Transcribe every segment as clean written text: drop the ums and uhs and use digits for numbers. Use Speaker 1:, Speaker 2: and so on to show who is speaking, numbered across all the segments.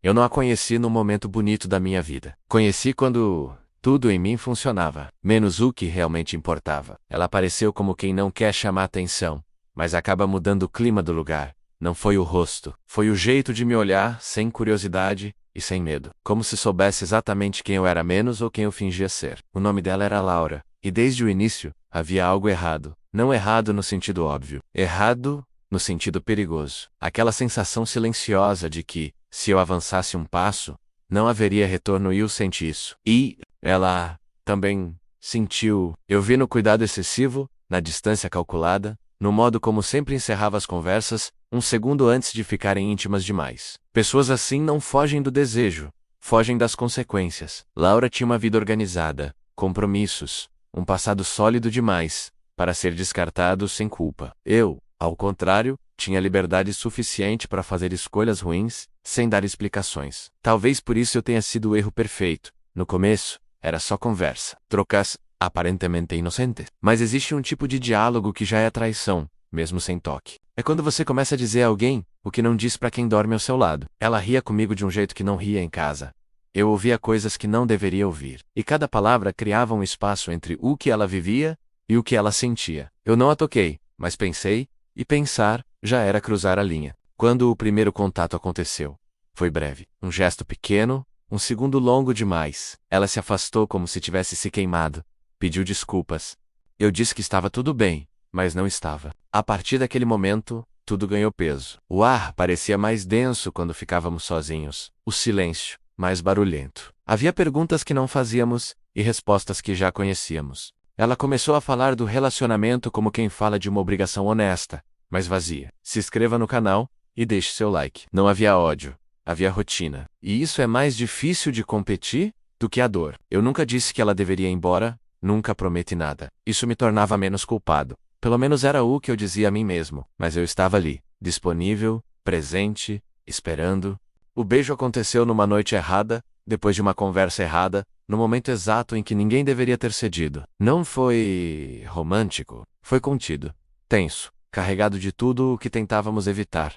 Speaker 1: Eu não a conheci no momento bonito da minha vida. Conheci quando tudo em mim funcionava, menos o que realmente importava. Ela apareceu como quem não quer chamar atenção, mas acaba mudando o clima do lugar. Não foi o rosto, foi o jeito de me olhar, sem curiosidade e sem medo. Como se soubesse exatamente quem eu era menos ou quem eu fingia ser. O nome dela era Laura, e desde o início, havia algo errado. Não errado no sentido óbvio. Errado no sentido perigoso. Aquela sensação silenciosa de que, se eu avançasse um passo, não haveria retorno, e eu senti isso. E ela também sentiu. Eu vi no cuidado excessivo, na distância calculada, no modo como sempre encerrava as conversas, um segundo antes de ficarem íntimas demais. Pessoas assim não fogem do desejo, fogem das consequências. Laura tinha uma vida organizada, compromissos, um passado sólido demais para ser descartado sem culpa. Eu, ao contrário, tinha liberdade suficiente para fazer escolhas ruins, sem dar explicações. Talvez por isso eu tenha sido o erro perfeito. No começo, era só conversa, trocas aparentemente inocentes. Mas existe um tipo de diálogo que já é traição, mesmo sem toque. É quando você começa a dizer a alguém o que não diz para quem dorme ao seu lado. Ela ria comigo de um jeito que não ria em casa. Eu ouvia coisas que não deveria ouvir. E cada palavra criava um espaço entre o que ela vivia e o que ela sentia. Eu não a toquei, mas pensei, e pensar já era cruzar a linha. Quando o primeiro contato aconteceu, foi breve. Um gesto pequeno, um segundo longo demais. Ela se afastou como se tivesse se queimado. Pediu desculpas. Eu disse que estava tudo bem, mas não estava. A partir daquele momento, tudo ganhou peso. O ar parecia mais denso quando ficávamos sozinhos. O silêncio, mais barulhento. Havia perguntas que não fazíamos e respostas que já conhecíamos. Ela começou a falar do relacionamento como quem fala de uma obrigação honesta, mas vazia. Se inscreva no canal e deixe seu like. Não havia ódio, havia rotina. E isso é mais difícil de competir do que a dor. Eu nunca disse que ela deveria ir embora, nunca prometi nada. Isso me tornava menos culpado. Pelo menos era o que eu dizia a mim mesmo. Mas eu estava ali, disponível, presente, esperando. O beijo aconteceu numa noite errada, depois de uma conversa errada, no momento exato em que ninguém deveria ter cedido. Não foi romântico, foi contido, tenso, carregado de tudo o que tentávamos evitar.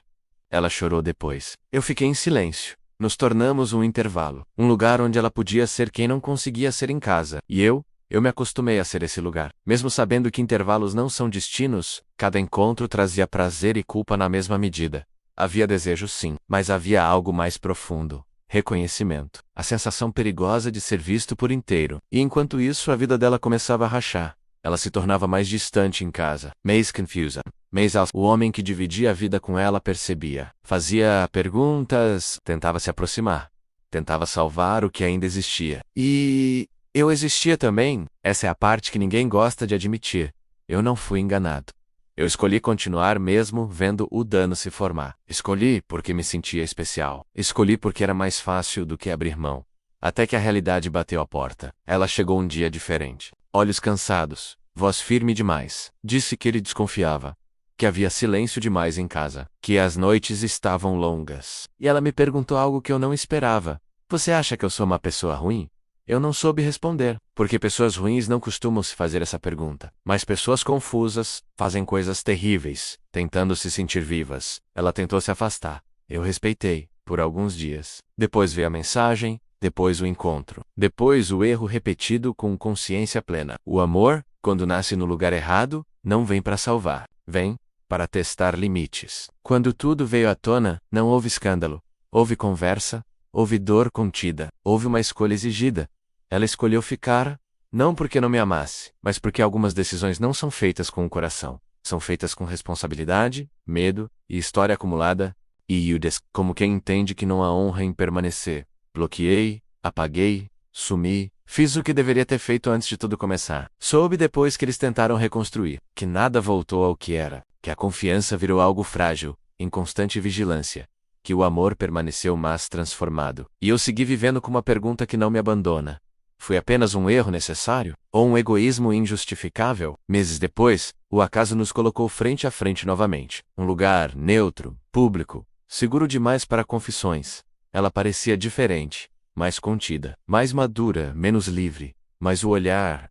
Speaker 1: Ela chorou depois. Eu fiquei em silêncio. Nos tornamos um intervalo, um lugar onde ela podia ser quem não conseguia ser em casa. E eu me acostumei a ser esse lugar. Mesmo sabendo que intervalos não são destinos, cada encontro trazia prazer e culpa na mesma medida. Havia desejo sim, mas havia algo mais profundo. Reconhecimento. A sensação perigosa de ser visto por inteiro. E enquanto isso a vida dela começava a rachar. Ela se tornava mais distante em casa. Mais confusa. O homem que dividia a vida com ela percebia. Fazia perguntas, tentava se aproximar. Tentava salvar o que ainda existia. E eu existia também. Essa é a parte que ninguém gosta de admitir. Eu não fui enganado. Eu escolhi continuar mesmo vendo o dano se formar. Escolhi porque me sentia especial. Escolhi porque era mais fácil do que abrir mão. Até que a realidade bateu à porta. Ela chegou um dia diferente. Olhos cansados, voz firme demais. Disse que ele desconfiava. Que havia silêncio demais em casa. Que as noites estavam longas. E ela me perguntou algo que eu não esperava. Você acha que eu sou uma pessoa ruim? Eu não soube responder, porque pessoas ruins não costumam se fazer essa pergunta. Mas pessoas confusas fazem coisas terríveis, tentando se sentir vivas. Ela tentou se afastar. Eu respeitei, por alguns dias. Depois veio a mensagem, depois o encontro. Depois o erro repetido com consciência plena. O amor, quando nasce no lugar errado, não vem para salvar. Vem para testar limites. Quando tudo veio à tona, não houve escândalo. Houve conversa, houve dor contida, houve uma escolha exigida. Ela escolheu ficar, não porque não me amasse, mas porque algumas decisões não são feitas com o coração. São feitas com responsabilidade, medo e história acumulada, e como quem entende que não há honra em permanecer. Bloqueei, apaguei, sumi, fiz o que deveria ter feito antes de tudo começar. Soube depois que eles tentaram reconstruir, que nada voltou ao que era, que a confiança virou algo frágil, em constante vigilância. Que o amor permaneceu mas transformado. E eu segui vivendo com uma pergunta que não me abandona. Foi apenas um erro necessário? Ou um egoísmo injustificável? Meses depois, o acaso nos colocou frente a frente novamente. Um lugar neutro, público, seguro demais para confissões. Ela parecia diferente, mais contida, mais madura, menos livre. Mas o olhar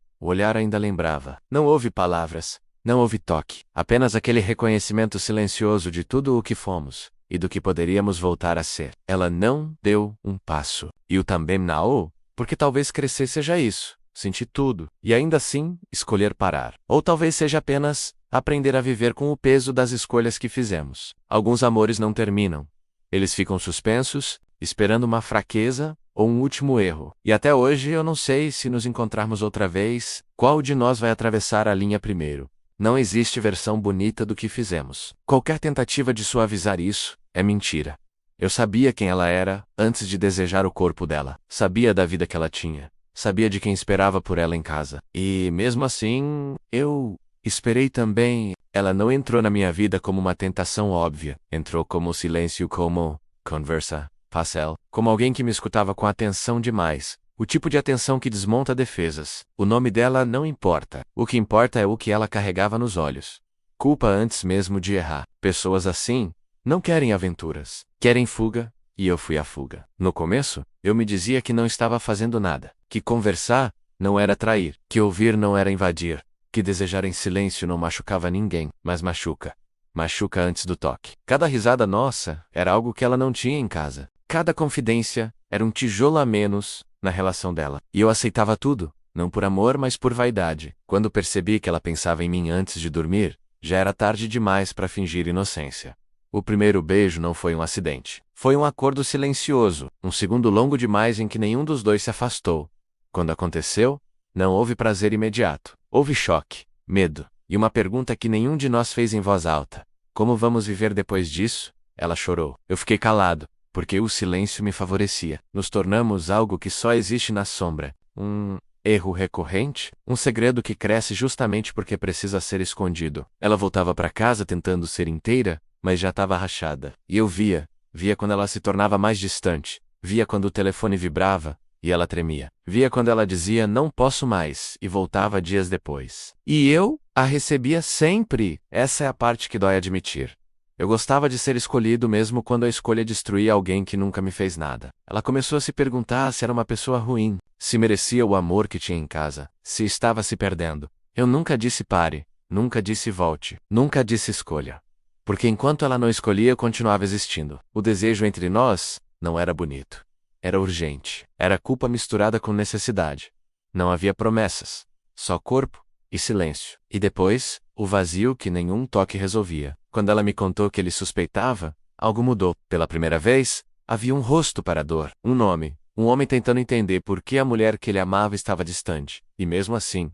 Speaker 1: ainda lembrava. Não houve palavras, não houve toque. Apenas aquele reconhecimento silencioso de tudo o que fomos. e do que poderíamos voltar a ser. Ela não deu um passo. E o também não, porque talvez crescer seja isso, sentir tudo, e ainda assim, escolher parar. Ou talvez seja apenas aprender a viver com o peso das escolhas que fizemos. Alguns amores não terminam. Eles ficam suspensos, esperando uma fraqueza ou um último erro. E até hoje eu não sei se nos encontrarmos outra vez, qual de nós vai atravessar a linha primeiro. Não existe versão bonita do que fizemos. Qualquer tentativa de suavizar isso é mentira. Eu sabia quem ela era antes de desejar o corpo dela. Sabia da vida que ela tinha. Sabia de quem esperava por ela em casa. E, mesmo assim, eu esperei também. Ela não entrou na minha vida como uma tentação óbvia. Entrou como silêncio, como conversa, pastel, como alguém que me escutava com atenção demais. O tipo de atenção que desmonta defesas. O nome dela não importa. O que importa é o que ela carregava nos olhos. Culpa antes mesmo de errar. Pessoas assim não querem aventuras. Querem fuga, e eu fui a fuga. No começo, eu me dizia que não estava fazendo nada. Que conversar não era trair. Que ouvir não era invadir. Que desejar em silêncio não machucava ninguém, mas machuca. Machuca antes do toque. Cada risada nossa era algo que ela não tinha em casa. Cada confidência era um tijolo a menos na relação dela. E eu aceitava tudo, não por amor, mas por vaidade. Quando percebi que ela pensava em mim antes de dormir, já era tarde demais para fingir inocência. O primeiro beijo não foi um acidente. Foi um acordo silencioso, um segundo longo demais em que nenhum dos dois se afastou. Quando aconteceu, não houve prazer imediato. Houve choque, medo, e uma pergunta que nenhum de nós fez em voz alta. Como vamos viver depois disso? Ela chorou. Eu fiquei calado, porque o silêncio me favorecia. Nos tornamos algo que só existe na sombra. Um erro recorrente? Um segredo que cresce justamente porque precisa ser escondido. Ela voltava para casa tentando ser inteira, mas já estava rachada. E eu via quando ela se tornava mais distante. Via quando o telefone vibrava, e ela tremia. Via quando ela dizia não posso mais, e voltava dias depois. E eu a recebia sempre. Essa é a parte que dói admitir. Eu gostava de ser escolhido mesmo quando a escolha destruía alguém que nunca me fez nada. Ela começou a se perguntar se era uma pessoa ruim, se merecia o amor que tinha em casa, se estava se perdendo. Eu nunca disse pare, nunca disse volte, nunca disse escolha. Porque enquanto ela não escolhia, eu continuava existindo. O desejo entre nós não era bonito. Era urgente. Era culpa misturada com necessidade. Não havia promessas. Só corpo e silêncio. E depois, o vazio que nenhum toque resolvia. Quando ela me contou que ele suspeitava, algo mudou. Pela primeira vez, havia um rosto para a dor. Um nome. Um homem tentando entender por que a mulher que ele amava estava distante. E mesmo assim.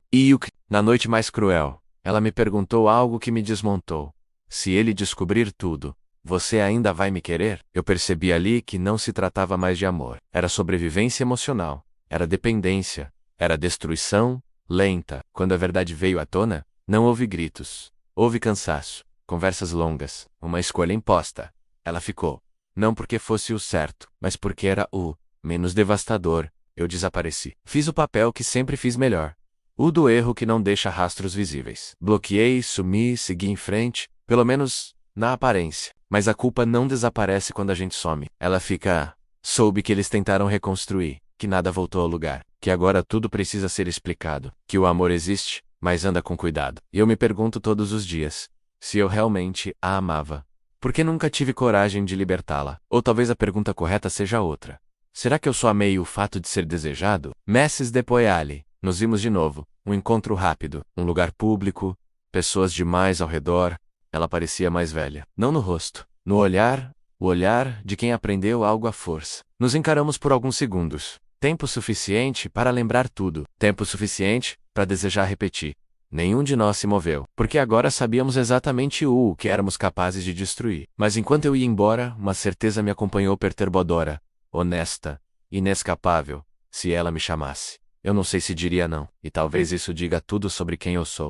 Speaker 1: Na noite mais cruel, ela me perguntou algo que me desmontou. Se ele descobrir tudo, você ainda vai me querer? Eu percebi ali que não se tratava mais de amor. Era sobrevivência emocional. Era dependência. Era destruição lenta. Quando a verdade veio à tona, não houve gritos. Houve cansaço. Conversas longas. Uma escolha imposta. Ela ficou. Não porque fosse o certo, mas porque era o menos devastador. Eu desapareci. Fiz o papel que sempre fiz melhor. O do erro que não deixa rastros visíveis. Bloqueei, sumi, segui em frente. Pelo menos na aparência. Mas a culpa não desaparece quando a gente some. Ela fica. Soube que eles tentaram reconstruir, que nada voltou ao lugar, que agora tudo precisa ser explicado, que o amor existe, mas anda com cuidado. E eu me pergunto todos os dias, se eu realmente a amava. Por que nunca tive coragem de libertá-la? Ou talvez a pergunta correta seja outra. Será que eu só amei o fato de ser desejado? Meses depois ali, nos vimos de novo. Um encontro rápido, um lugar público, pessoas demais ao redor. Ela parecia mais velha. Não no rosto. No olhar, o olhar de quem aprendeu algo à força. Nos encaramos por alguns segundos. Tempo suficiente para lembrar tudo. Tempo suficiente para desejar repetir. Nenhum de nós se moveu, porque agora sabíamos exatamente o que éramos capazes de destruir. Mas enquanto eu ia embora, uma certeza me acompanhou perturbadora, honesta, inescapável. Se ela me chamasse, eu não sei se diria não. E talvez isso diga tudo sobre quem eu sou.